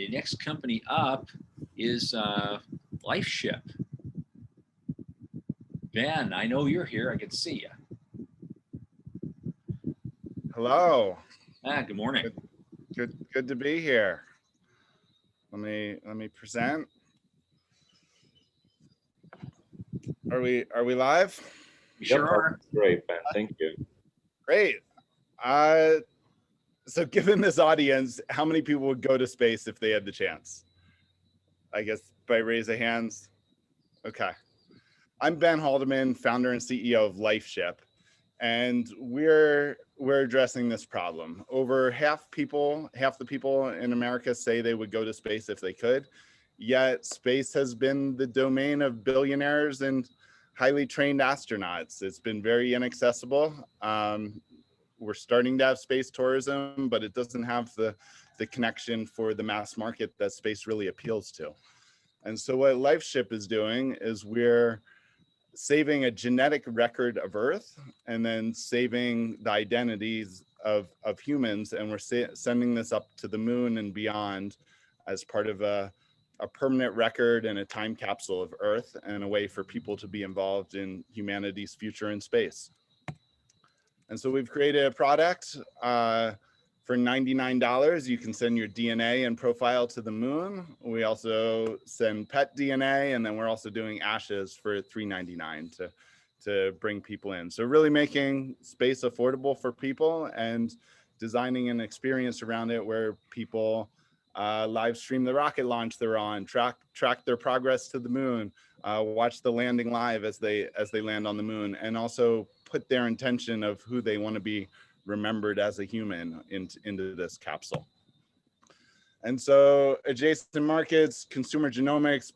the next company up is LifeShip. Ben, I know you're here. I can see you. Hello. Good morning. Good to be here. Let me present. Are we live? We sure are. Great, Ben. Thank you. Great. So given this audience, how many people would go to space if they had the chance? I guess by raise of hands. Okay. I'm Ben Haldeman, founder and CEO of LifeShip, and we're addressing this problem. Over half the people in America say they would go to space if they could, yet space has been the domain of billionaires and highly trained astronauts. It's been very inaccessible. We're starting to have space tourism, but it doesn't have the connection for the mass market that space really appeals to. And so what LifeShip is doing is we're saving a genetic record of Earth and then saving the identities of humans. And we're sending this up to the moon and beyond as part of a permanent record and a time capsule of Earth and a way for people to be involved in humanity's future in space. And so we've created a product for $99. You can send your DNA and profile to the moon. We also send pet DNA, and then we're also doing ashes for $3.99 to bring people in. So really making space affordable for people and designing an experience around it where people live stream the rocket launch they're on, track their progress to the moon, watch the landing live as they land on the moon, and also put their intention of who they want to be remembered as a human into this capsule. And so adjacent markets, consumer genomics,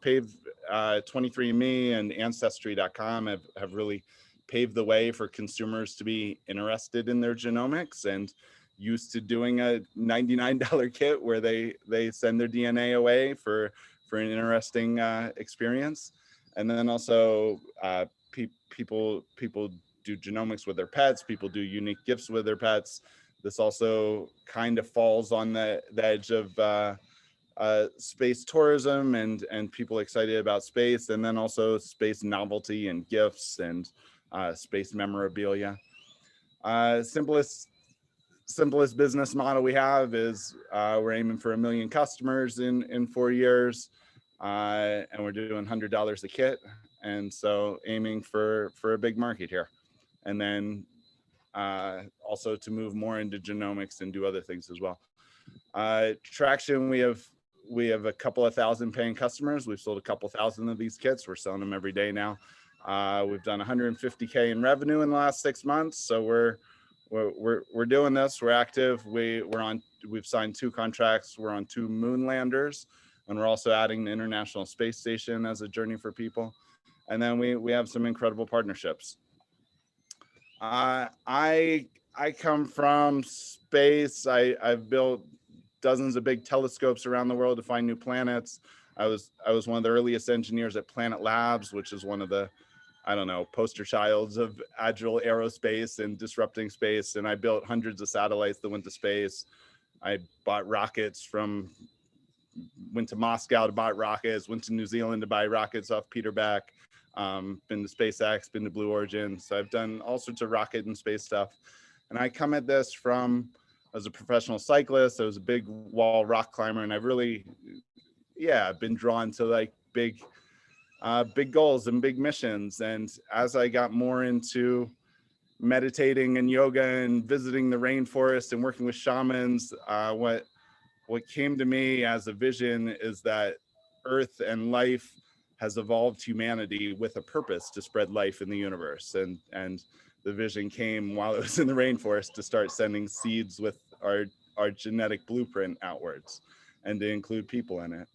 23andMe and Ancestry.com have really paved the way for consumers to be interested in their genomics and used to doing a $99 kit where they send their DNA away for an interesting experience. And then also people do genomics with their pets, people do unique gifts with their pets. This also kind of falls on the edge of space tourism and people excited about space, and then also space novelty and gifts and space memorabilia. Simplest business model we have is we're aiming for 1 million customers in 4 years, and we're doing $100 a kit, and so aiming for a big market here. And then also to move more into genomics and do other things as well. Traction, we have a couple of thousand paying customers. We've sold a couple thousand of these kits. We're selling them every day now. We've done 150K in revenue in the last 6 months. So we're doing this. We're active. We've signed 2 contracts. We're on 2 moon landers, and we're also adding the International Space Station as a journey for people. And then we have some incredible partnerships. I come from space. I've built dozens of big telescopes around the world to find new planets. I was one of the earliest engineers at Planet Labs, which is one of the, poster childs of agile aerospace and disrupting space. And I built hundreds of satellites that went to space. I bought rockets went to Moscow to buy rockets, went to New Zealand to buy rockets off Peter Beck. Been to SpaceX, been to Blue Origin. So I've done all sorts of rocket and space stuff. And I come at this as a professional cyclist. I was a big wall rock climber, and I've really, been drawn to like big goals and big missions. And as I got more into meditating and yoga and visiting the rainforest and working with shamans, what came to me as a vision is that Earth and life has evolved humanity with a purpose to spread life in the universe. And the vision came while I was in the rainforest to start sending seeds with our genetic blueprint outwards and to include people in it.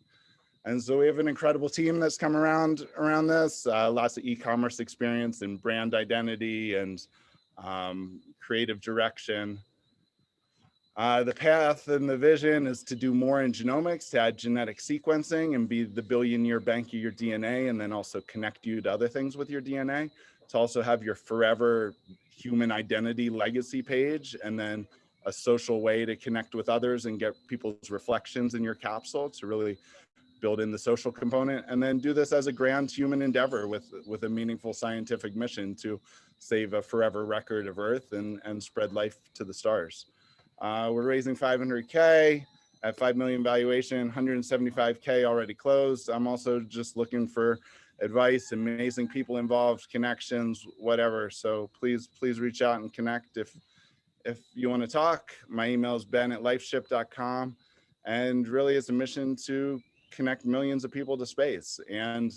And so we have an incredible team that's come around this, lots of e-commerce experience and brand identity and creative direction. The path and the vision is to do more in genomics, to add genetic sequencing and be the billion-year bank of your DNA, and then also connect you to other things with your DNA, to also have your forever human identity legacy page, and then a social way to connect with others and get people's reflections in your capsule to really build in the social component, and then do this as a grand human endeavor with a meaningful scientific mission to save a forever record of Earth and spread life to the stars. We're raising 500K at 5 million valuation, 175K already closed. I'm also just looking for advice, amazing people involved, connections, whatever. So please reach out and connect if you want to talk. My email is ben@lifeship.com, and really it's a mission to connect millions of people to space and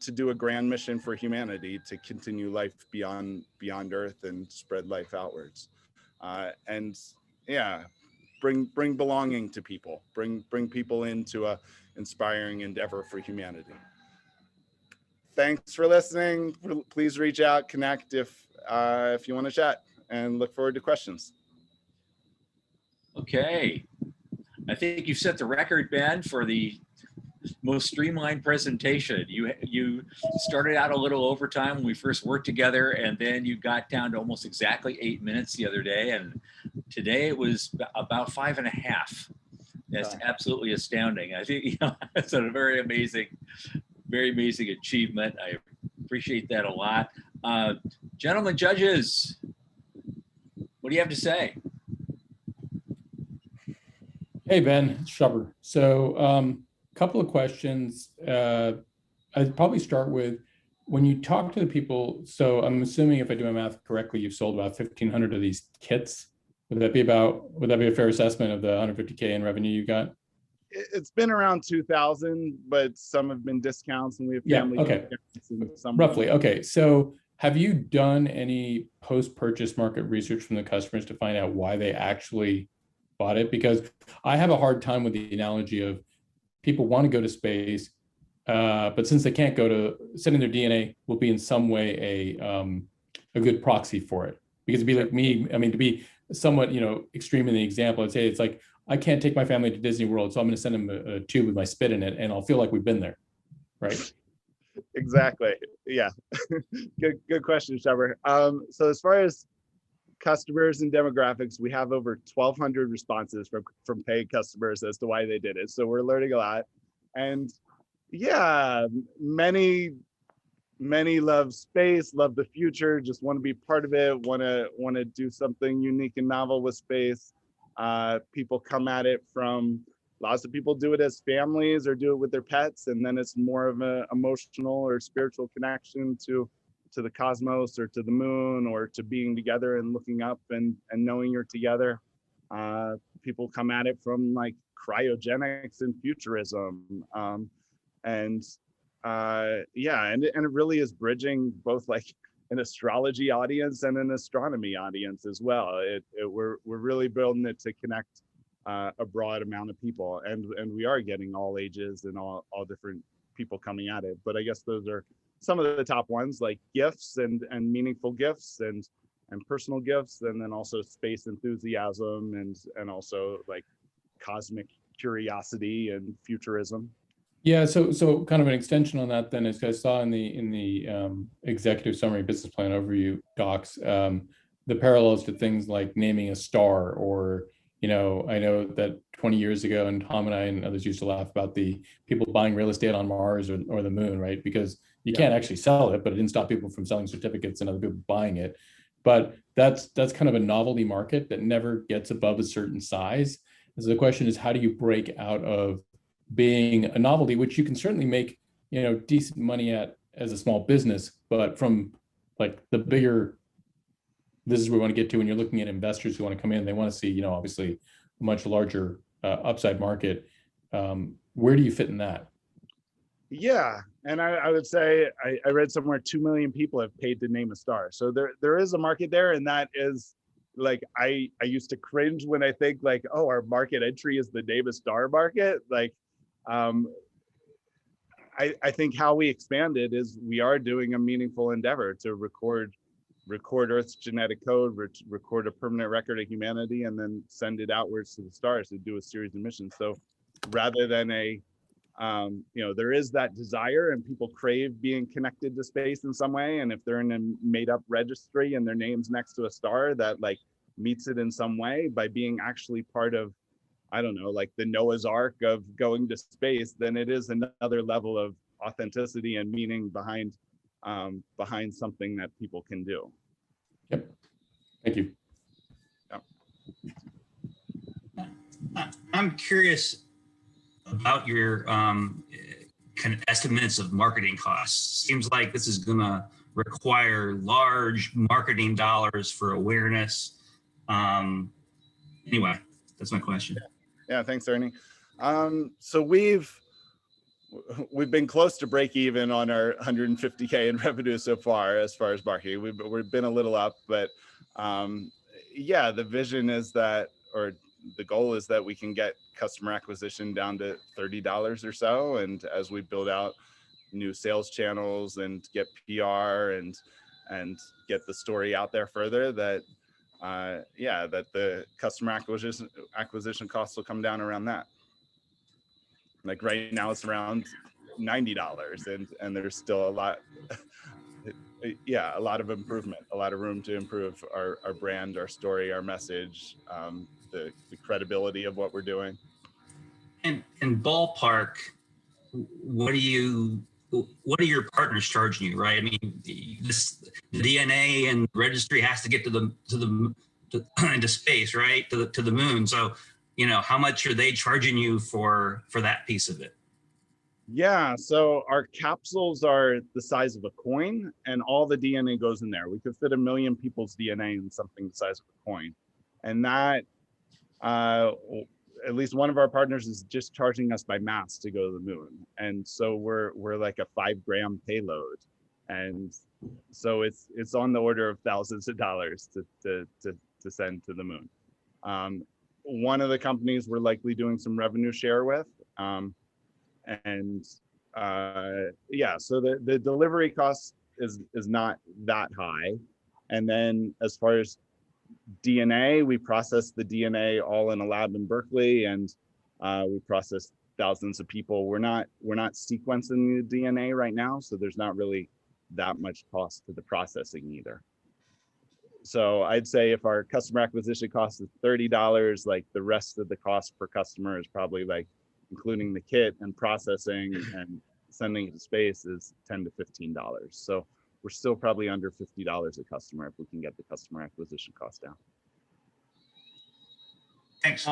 to do a grand mission for humanity to continue life beyond Earth and spread life outwards. And yeah, bring belonging to people, bring people into a inspiring endeavor for humanity. Thanks for listening. Please reach out, connect if you want to chat, and look forward to questions. Okay. I think you've set the record, Ben, for the most streamlined presentation. You started out a little overtime when we first worked together, and then you got down to almost exactly 8 minutes the other day, and today it was about 5.5. That's absolutely astounding. I think it's a very amazing achievement. I appreciate that a lot. Gentlemen judges, what do you have to say? Hey, Ben, it's Shubber. So couple of questions. I'd probably start with, when you talk to the people, so I'm assuming if I do my math correctly, you've sold about 1,500 of these kits. Would that be a fair assessment of the 150K in revenue you got? It's been around 2,000, but some have been discounts, and we have family discounts and some roughly. Okay, so have you done any post-purchase market research from the customers to find out why they actually bought it? Because I have a hard time with the analogy of people want to go to space, but since they can't go to, sending their DNA will be in some way a good proxy for it. Because it'd be like me, I mean, to be somewhat, extreme in the example, I'd say it's like, I can't take my family to Disney World, so I'm going to send them a tube with my spit in it, and I'll feel like we've been there, right? Exactly. Yeah. Good question, Trevor. So as far as customers and demographics, we have over 1,200 responses from paid customers as to why they did it. So we're learning a lot, and yeah, many love space, love the future, just want to be part of it, want to do something unique and novel with space. People come at it from, lots of people do it as families or do it with their pets, and then it's more of an emotional or spiritual connection to the cosmos or to the moon or to being together and looking up and knowing you're together. People come at it from like cryogenics and futurism, and it really is bridging both like an astrology audience and an astronomy audience as well. We're really building it to connect a broad amount of people, and we are getting all ages and all different people coming at it. But I guess those are some of the top ones, like gifts and meaningful gifts and personal gifts, and then also space enthusiasm and also like cosmic curiosity and futurism. Yeah, so kind of an extension on that then, as I saw in the executive summary business plan overview docs, the parallels to things like naming a star, or I know that 20 years ago, and Tom and I and others used to laugh about the people buying real estate on Mars or the moon, right? Because you can't actually sell it, but it didn't stop people from selling certificates and other people buying it. But that's kind of a novelty market that never gets above a certain size. And so the question is, how do you break out of being a novelty, which you can certainly make, decent money at as a small business, but from like the bigger, this is where we want to get to when you're looking at investors who want to come in, they want to see, obviously a much larger upside market. Where do you fit in that? Yeah, and I would say I read somewhere 2 million people have paid to name a star. So there is a market there, and that is like, I used to cringe when I think like, oh, our market entry is the name a star market. Like, I think how we expand it is we are doing a meaningful endeavor to record Earth's genetic code, record a permanent record of humanity, and then send it outwards to the stars to do a series of missions. So rather than there is that desire, and people crave being connected to space in some way. And if they're in a made up registry and their name's next to a star, that like meets it in some way by being actually part of, I don't know, like the Noah's Ark of going to space, then it is another level of authenticity and meaning behind something that people can do. Yep. Thank you. I'm curious about your kind of estimates of marketing costs. Seems like this is going to require large marketing dollars for awareness. Anyway, that's my question. Yeah, thanks, Ernie. So we've been close to break even on our 150K in revenue so far as marketing. We've been a little up, but yeah, the vision is that, or the goal is that we can get customer acquisition down to $30 or so. And as we build out new sales channels and get PR and get the story out there further, that yeah, that the customer acquisition costs will come down around that. Like right now it's around $90, and there's still a lot yeah, a lot of improvement, a lot of room to improve our brand, our story, our message, the credibility of what we're doing. And ballpark, what are your partners charging you, right? I mean, the DNA and registry has to get into space, right? To the moon. So, you know, how much are they charging you for that piece of it? Yeah, so our capsules are the size of a coin, and all the DNA goes in there. We could fit 1 million people's DNA in something the size of a coin. And that, at least one of our partners is just charging us by mass to go to the moon. And so we're like a 5-gram payload. And so it's on the order of thousands of dollars to send to the moon. One of the companies we're likely doing some revenue share with. Yeah, so the delivery cost is not that high. And then as far as DNA, we process the DNA all in a lab in Berkeley, and we process thousands of people. We're not sequencing the DNA right now, so there's not really that much cost to the processing either. So I'd say if our customer acquisition cost is $30, like the rest of the cost per customer is probably like, including the kit and processing and sending it to space, is $10 to $15. So we're still probably under $50 a customer if we can get the customer acquisition cost down. Thanks.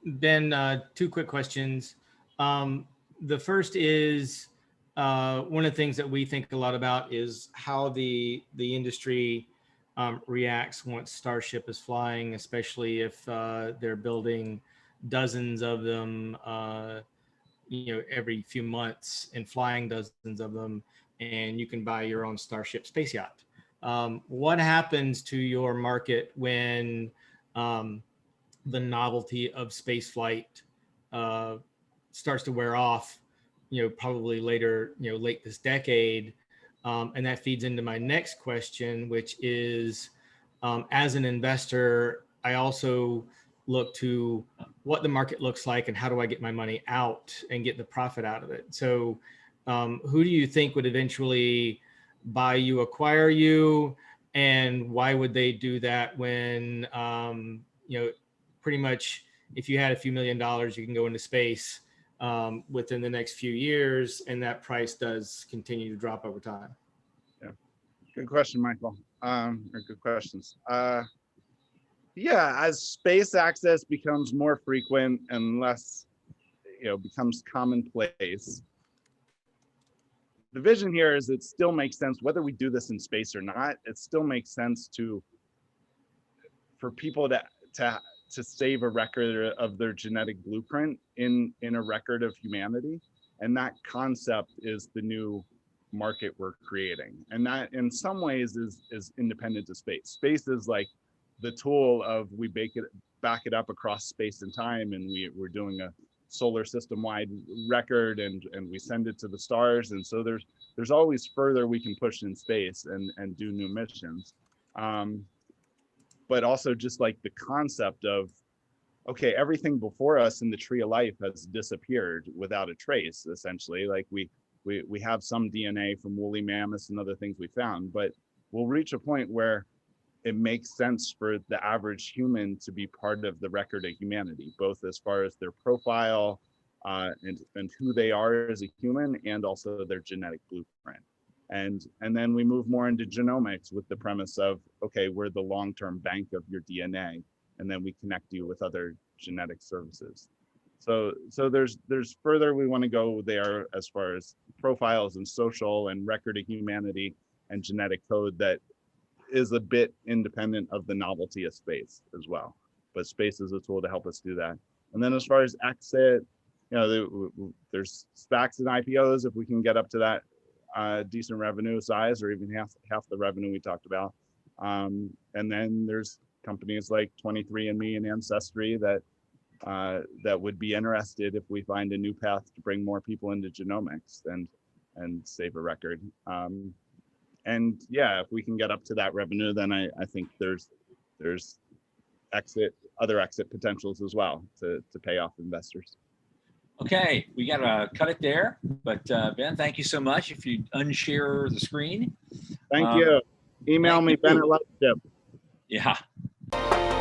Ben, 2 quick questions. The first is, one of the things that we think a lot about is how the industry reacts once Starship is flying, especially if they're building dozens of them, you know, every few months, and flying dozens of them, and you can buy your own Starship space yacht. What happens to your market when the novelty of space flight starts to wear off, you know, probably later, you know, late this decade? And that feeds into my next question, which is, as an investor, I also look to what the market looks like and how do I get my money out and get the profit out of it. So who do you think would eventually buy you, acquire you, and why would they do that when, you know, pretty much if you had a few $1 million, you can go into space within the next few years, and that price does continue to drop over time? Yeah, good question, Michael, or good questions. Yeah, as space access becomes more frequent and less, you know, becomes commonplace, the vision here is it still makes sense, whether we do this in space or not, it still makes sense for people to save a record of their genetic blueprint in a record of humanity. And that concept is the new market we're creating. And that in some ways is independent of space. Space is like the tool of, we back it up across space and time, and we're doing a solar system wide record, and we send it to the stars. And so there's always further we can push in space and do new missions. But also just like the concept of, okay, everything before us in the tree of life has disappeared without a trace, essentially. Like we have some DNA from woolly mammoths and other things we found, but we'll reach a point where it makes sense for the average human to be part of the record of humanity, both as far as their profile and who they are as a human, and also their genetic blueprint. And then we move more into genomics with the premise of, okay, we're the long-term bank of your DNA, and then we connect you with other genetic services. So there's further we want to go there as far as profiles and social and record of humanity and genetic code that is a bit independent of the novelty of space as well. But space is a tool to help us do that. And then as far as exit, there's SPACs and IPOs if we can get up to that decent revenue size, or even half the revenue we talked about. And then there's companies like 23andMe and Ancestry that would be interested if we find a new path to bring more people into genomics and save a record. And yeah, if we can get up to that revenue, then I think there's other exit potentials as well to pay off investors. Okay, we gotta cut it there. But Ben, thank you so much. If you unshare the screen. Thank you. Email thank me, you. Ben at LifeShip. Yeah.